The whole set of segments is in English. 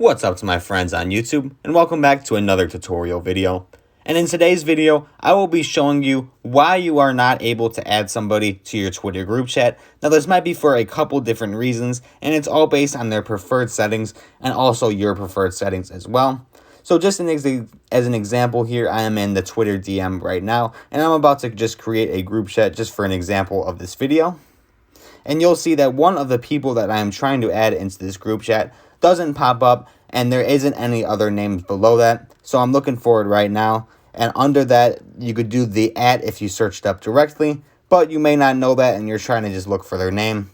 What's up to my friends on YouTube, and welcome back to another tutorial video. And in today's video, I will be showing you why you are not able to add somebody to your Twitter group chat. Now this might be for a couple different reasons, and it's all based on their preferred settings and also your preferred settings as well. So just as an example here, I am in the Twitter DM right now, and I'm about to just create a group chat just for an example of this video. And you'll see that one of the people that I am trying to add into this group chat doesn't pop up, and there isn't any other names below that. So I'm looking for it right now, and under that you could do the @ if you searched up directly, but you may not know that and you're trying to just look for their name.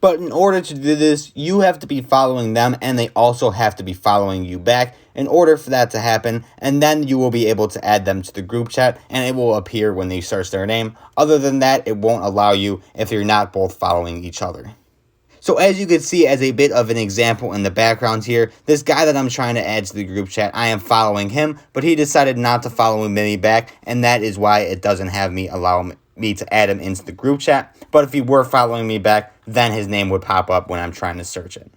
But in order to do this, you have to be following them, and they also have to be following you back in order for that to happen, and then you will be able to add them to the group chat, and it will appear when they search their name. Other than that, it won't allow you if you're not both following each other. So as you can see, as a bit of an example in the background here, this guy that I'm trying to add to the group chat, I am following him, but he decided not to follow me back, and that is why it doesn't have me allow me to add him into the group chat. But if he were following me back, then his name would pop up when I'm trying to search it.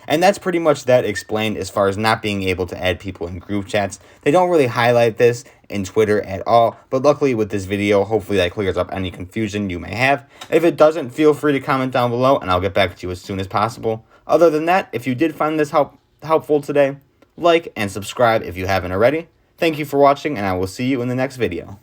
And that's pretty much that explained as far as not being able to add people in group chats. They don't really highlight this in Twitter at all, but luckily with this video, hopefully that clears up any confusion you may have. If it doesn't, feel free to comment down below and I'll get back to you as soon as possible. Other than that, if you did find this helpful today, like and subscribe if you haven't already. Thank you for watching, and I will see you in the next video.